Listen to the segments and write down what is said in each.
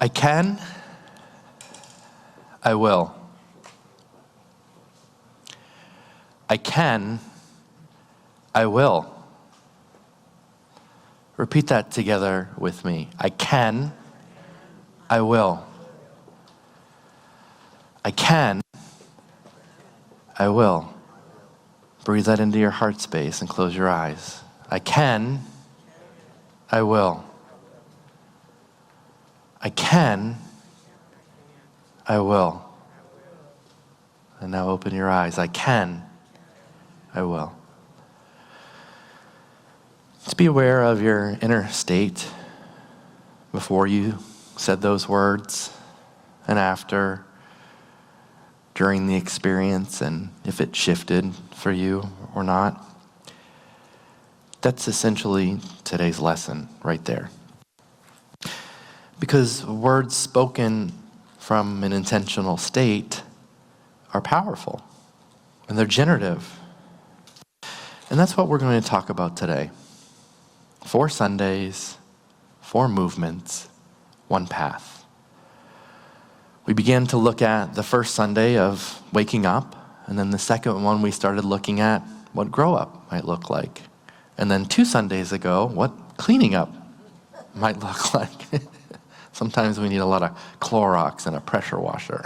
I can, I will. I can, I will. Repeat that together with me. I can, I will. I can, I will. Breathe that into your heart space and close your eyes. I can, I will. I can, I will. And now open your eyes. I can, I will. Just be aware of your inner state before you said those words and after, during the experience, and if it shifted for you or not. That's essentially today's lesson right there. Because words spoken from an intentional state are powerful and they're generative. And that's what we're going to talk about today. 4 Sundays, 4 movements, 1 path. We began to look at the first Sunday of waking up, and then the second one we started looking at what grow up might look like. And then 2 Sundays ago, what cleaning up might look like. Sometimes we need a lot of Clorox and a pressure washer.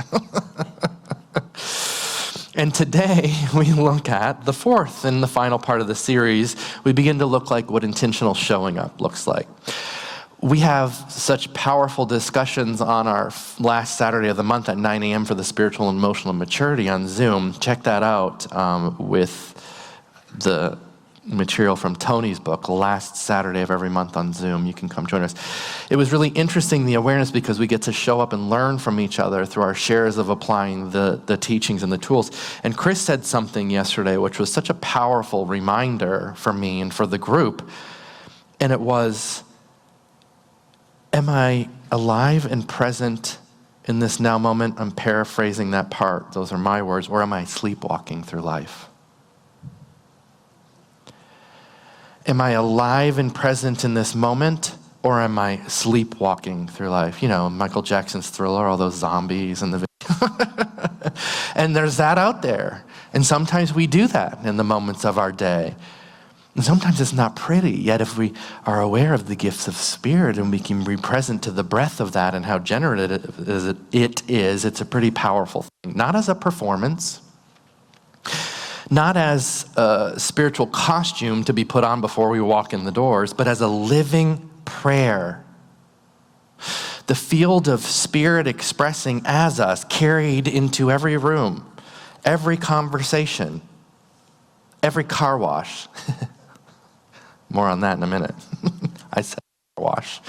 And today we look at the 4th and the final part of the series. We begin to look like what intentional showing up looks like. We have such powerful discussions on our last Saturday of the month at 9 a.m. for the spiritual and emotional maturity on Zoom. Check that out with the material from Tony's book, last Saturday of every month on Zoom. You can come join us. It was really interesting, the awareness, because we get to show up and learn from each other through our shares of applying the teachings and the tools. And Chris said something yesterday which was such a powerful reminder for me and for the group. And it was, am I alive and present in this now moment? I'm paraphrasing that part. Those are my words. Or am I sleepwalking through life? Am I alive and present in this moment, or am I sleepwalking through life? You know, Michael Jackson's Thriller, all those zombies and the video. And there's that out there. And sometimes we do that in the moments of our day. And sometimes it's not pretty, yet if we are aware of the gifts of spirit and we can be present to the breadth of that and how generative it is, it's a pretty powerful thing. Not as a performance, not as a spiritual costume to be put on before we walk in the doors, but as a living prayer. The field of spirit expressing as us, carried into every room, every conversation, every car wash. More on that in a minute. I said car wash.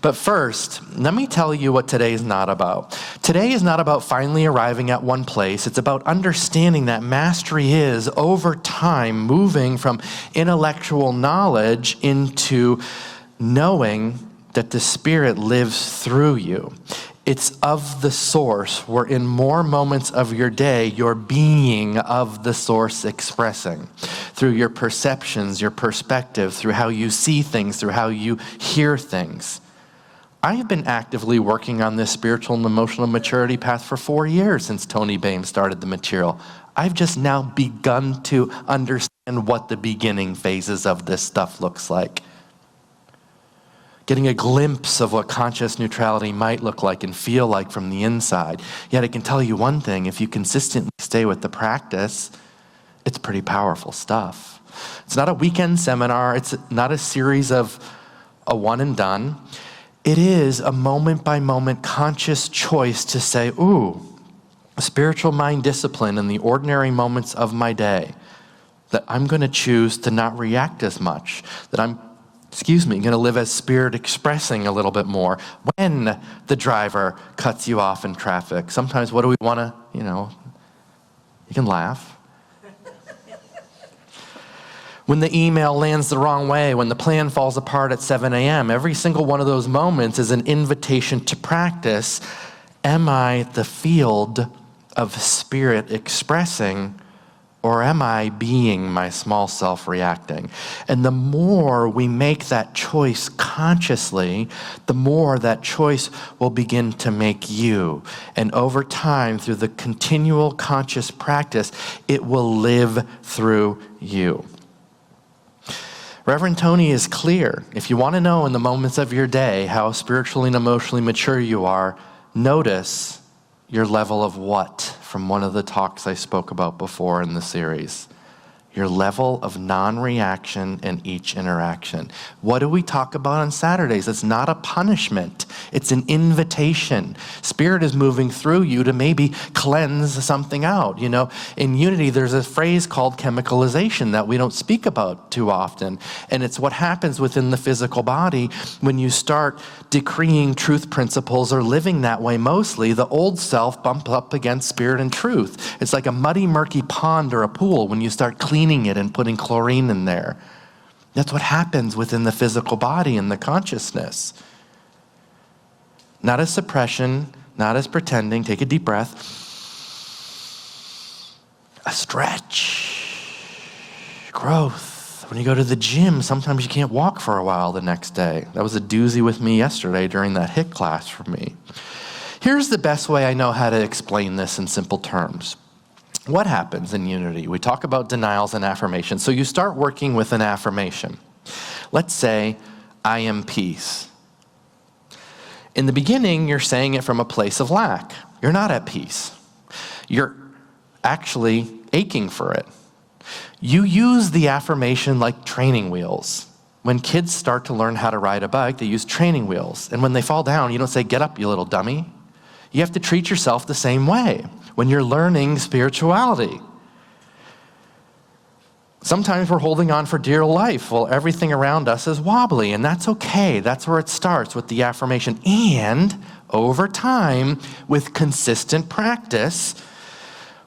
But first, let me tell you what today is not about. Today is not about finally arriving at one place. It's about understanding that mastery is, over time, moving from intellectual knowledge into knowing that the Spirit lives through you. It's of the source, where in more moments of your day, you're being of the source expressing. Through your perceptions, your perspective, through how you see things, through how you hear things. I have been actively working on this spiritual and emotional maturity path for 4 years since Tony Bain started the material. I've just now begun to understand what the beginning phases of this stuff looks like. Getting a glimpse of what conscious neutrality might look like and feel like from the inside. Yet I can tell you one thing, if you consistently stay with the practice, it's pretty powerful stuff. It's not a weekend seminar. It's not a series of a one and done. It is a moment-by-moment conscious choice to say, ooh, a spiritual mind discipline in the ordinary moments of my day, that I'm going to choose to not react as much, that I'm going to live as spirit expressing a little bit more when the driver cuts you off in traffic. Sometimes what do we want to, you can laugh. When the email lands the wrong way, when the plan falls apart at 7 a.m., every single one of those moments is an invitation to practice. Am I the field of spirit expressing, Or am I being my small self reacting? And the more we make that choice consciously, the more that choice will begin to make you. And over time, through the continual conscious practice, it will live through you. Reverend Tony is clear. If you want to know in the moments of your day how spiritually and emotionally mature you are, notice your level of what from one of the talks I spoke about before in the series. Your level of non-reaction in each interaction. What do we talk about on Saturdays? It's not a punishment. It's an invitation. Spirit is moving through you to maybe cleanse something out. You know, in Unity, there's a phrase called chemicalization that we don't speak about too often. And it's what happens within the physical body when you start decreeing truth principles or living that way mostly. The old self bumps up against spirit and truth. It's like a muddy, murky pond or a pool when you start cleaning it and putting chlorine in there. That's what happens within the physical body and the consciousness. Not as suppression, not as pretending. Take a deep breath. A stretch. Growth. When you go to the gym, sometimes you can't walk for a while the next day. That was a doozy with me yesterday during that HIIT class for me. Here's the best way I know how to explain this in simple terms. What happens in Unity? We talk about denials and affirmations. So you start working with an affirmation. Let's say, I am peace. In the beginning, you're saying it from a place of lack. You're not at peace. You're actually aching for it. You use the affirmation like training wheels. When kids start to learn how to ride a bike, they use training wheels. And when they fall down, you don't say, get up, you little dummy. You have to treat yourself the same way when you're learning spirituality. Sometimes we're holding on for dear life while everything around us is wobbly, and that's okay. That's where it starts, with the affirmation. And over time, with consistent practice,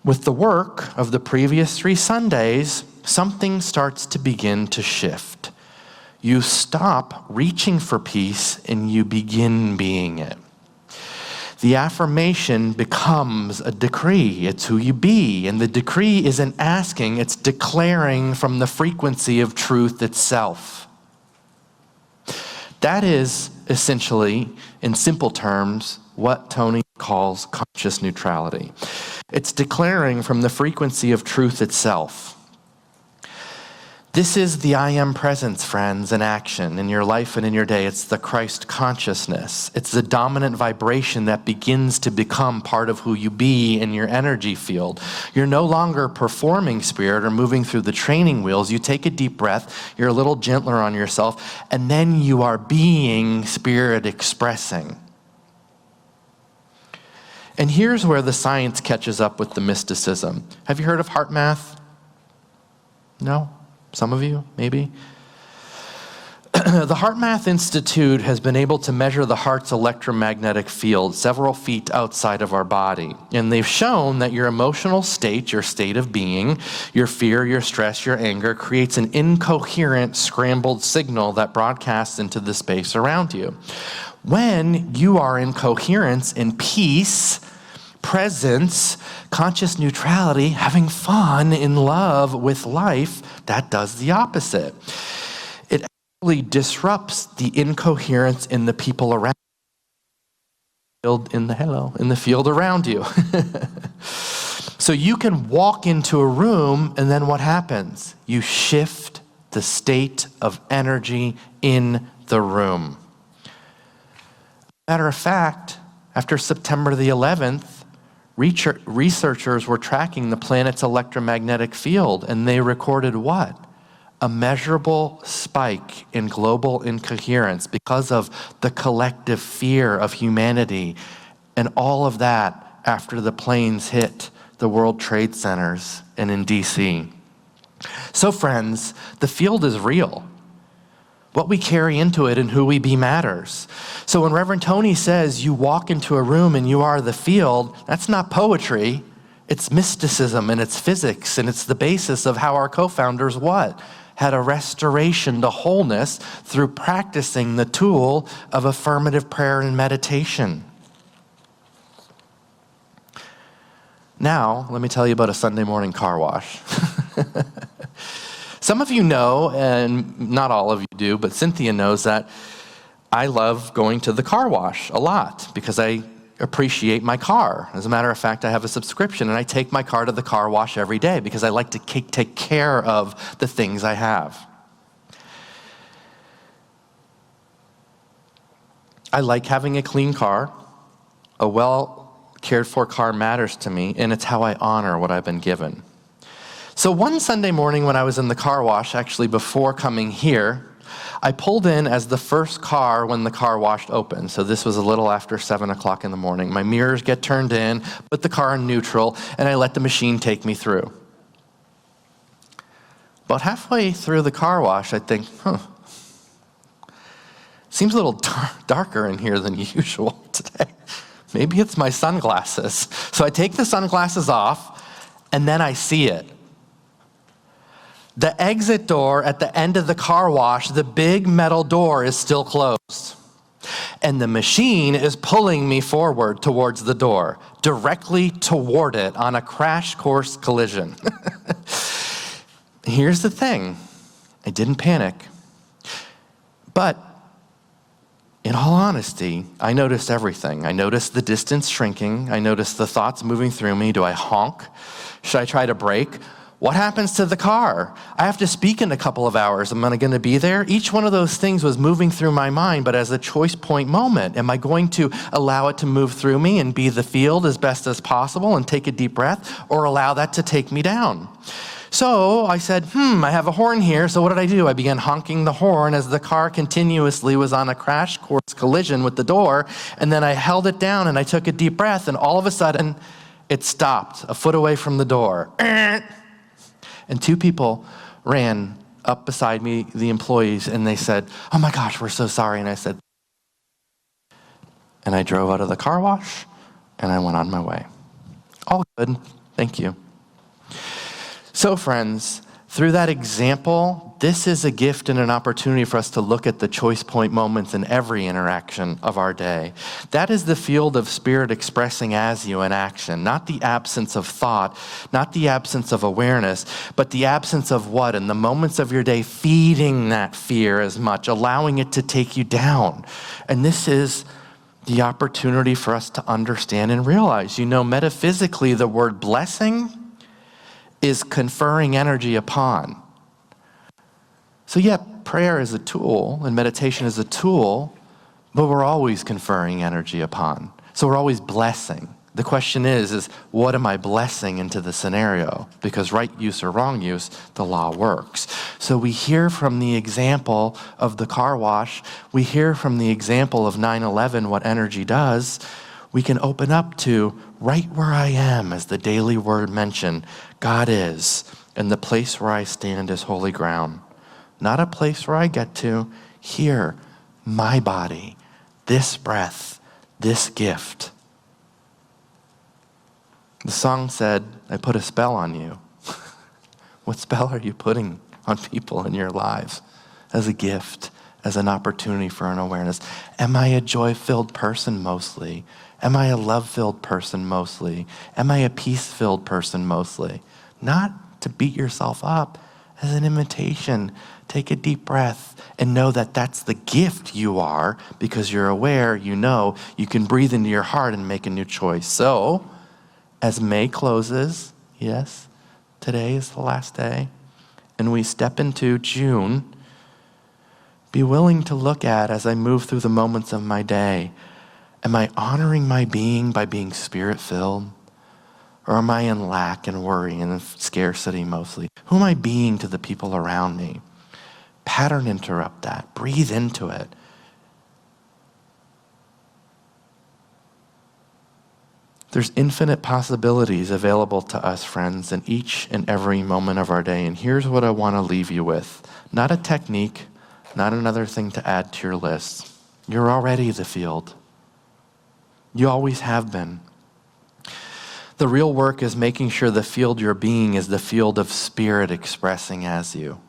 with the work of the previous 3 Sundays, something starts to begin to shift. You stop reaching for peace and you begin being it. The affirmation becomes a decree. It's who you be. And the decree isn't asking, it's declaring from the frequency of truth itself. That is essentially, in simple terms, what Tony calls conscious neutrality. It's declaring from the frequency of truth itself. This is the I am presence, friends, in action in your life and in your day. It's the Christ consciousness. It's the dominant vibration that begins to become part of who you be in your energy field. You're no longer performing spirit or moving through the training wheels. You take a deep breath, you're a little gentler on yourself, and then you are being spirit expressing. And here's where the science catches up with the mysticism. Have you heard of heart math? No? Some of you, maybe? The Heart Math Institute has been able to measure the heart's electromagnetic field several feet outside of our body. And they've shown that your emotional state, your state of being, your fear, your stress, your anger, creates an incoherent, scrambled signal that broadcasts into the space around you. When you are in coherence, in peace, presence, conscious neutrality, having fun, in love with life, that does the opposite. It actually disrupts the incoherence in the people around you, in the field around you. So you can walk into a room, and then what happens? You shift the state of energy in the room. Matter of fact, after September the 11th, researchers were tracking the planet's electromagnetic field, and they recorded what? A measurable spike in global incoherence because of the collective fear of humanity, and all of that after the planes hit the World Trade Centers and in DC. So friends, the field is real. What we carry into it and who we be matters. So when Reverend Tony says you walk into a room and you are the field, that's not poetry. It's mysticism and it's physics, and it's the basis of how our co-founders had a restoration to wholeness through practicing the tool of affirmative prayer and meditation. Now, let me tell you about a Sunday morning car wash. Some of you know, and not all of you do, but Cynthia knows that I love going to the car wash a lot because I appreciate my car. As a matter of fact, I have a subscription and I take my car to the car wash every day because I like to take care of the things I have. I like having a clean car. A well cared for car matters to me, and it's how I honor what I've been given. So one Sunday morning when I was in the car wash, actually before coming here, I pulled in as the first car when the car wash opened. So this was a little after 7 o'clock in the morning. My mirrors get turned in, put the car in neutral, and I let the machine take me through. About halfway through the car wash, I think, seems a little darker in here than usual today. Maybe it's my sunglasses. So I take the sunglasses off, and then I see it. The exit door at the end of the car wash, the big metal door is still closed. And the machine is pulling me forward towards the door, directly toward it on a crash course collision. Here's the thing. I didn't panic. But in all honesty, I noticed everything. I noticed the distance shrinking. I noticed the thoughts moving through me. Do I honk? Should I try to brake? What happens to the car? I have to speak in a couple of hours. Am I going to be there? Each one of those things was moving through my mind, but as a choice point moment, am I going to allow it to move through me and be the field as best as possible and take a deep breath, or allow that to take me down? So I said, I have a horn here, so what did I do? I began honking the horn as the car continuously was on a crash course collision with the door, and then I held it down and I took a deep breath, and all of a sudden, it stopped a foot away from the door. And two people ran up beside me, the employees, and they said, "Oh my gosh, we're so sorry." And I said, and I drove out of the car wash, and I went on my way. All good, thank you. So friends, through that example, this is a gift and an opportunity for us to look at the choice point moments in every interaction of our day. That is the field of spirit expressing as you in action, not the absence of thought, not the absence of awareness, but the absence of what? In the moments of your day, feeding that fear as much, allowing it to take you down. And this is the opportunity for us to understand and realize. Metaphysically, the word blessing is conferring energy upon. So yeah, prayer is a tool and meditation is a tool, but we're always conferring energy upon. So we're always blessing. The question is what am I blessing into the scenario? Because right use or wrong use, the law works. So we hear from the example of the car wash. We hear from the example of 9/11 what energy does. We can open up to right where I am, as the daily word mentioned, God is, and the place where I stand is holy ground. Not a place where I get to. Here, my body, this breath, this gift. The song said, I put a spell on you. What spell are you putting on people in your lives as a gift, as an opportunity for an awareness? Am I a joy-filled person mostly? Am I a love-filled person mostly? Am I a peace-filled person mostly? Not to beat yourself up, as an invitation. Take a deep breath and know that that's the gift you are, because you're aware, you know, you can breathe into your heart and make a new choice. So, as May closes, yes, today is the last day, and we step into June, be willing to look at, as I move through the moments of my day, am I honoring my being by being spirit-filled? Or am I in lack and worry and scarcity mostly? Who am I being to the people around me? Pattern interrupt that. Breathe into it. There's infinite possibilities available to us, friends, in each and every moment of our day. And here's what I want to leave you with. Not a technique, not another thing to add to your list. You're already the field. You always have been. The real work is making sure the field you're being is the field of spirit expressing as you.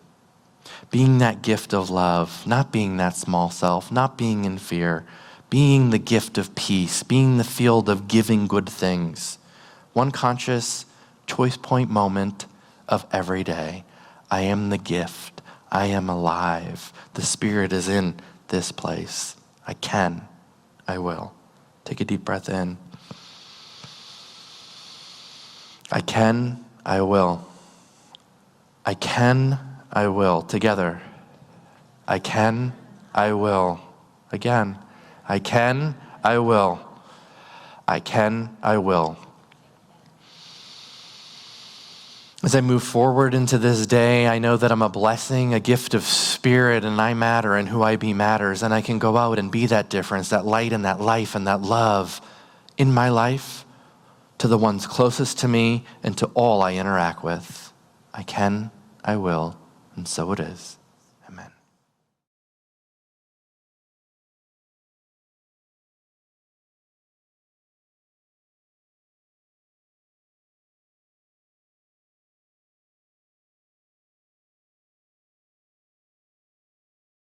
Being that gift of love, not being that small self, not being in fear, being the gift of peace, being the field of giving good things, one conscious choice point moment of every day. I am the gift. I am alive. The Spirit is in this place. I can. I will. Take a deep breath in. I can. I will. I can. I will. Together. I can. I will. Again. I can. I will. I can. I will. As I move forward into this day, I know that I'm a blessing, a gift of Spirit, and I matter, and who I be matters, and I can go out and be that difference, that light and that life and that love in my life to the ones closest to me and to all I interact with. I can, I will, and so it is.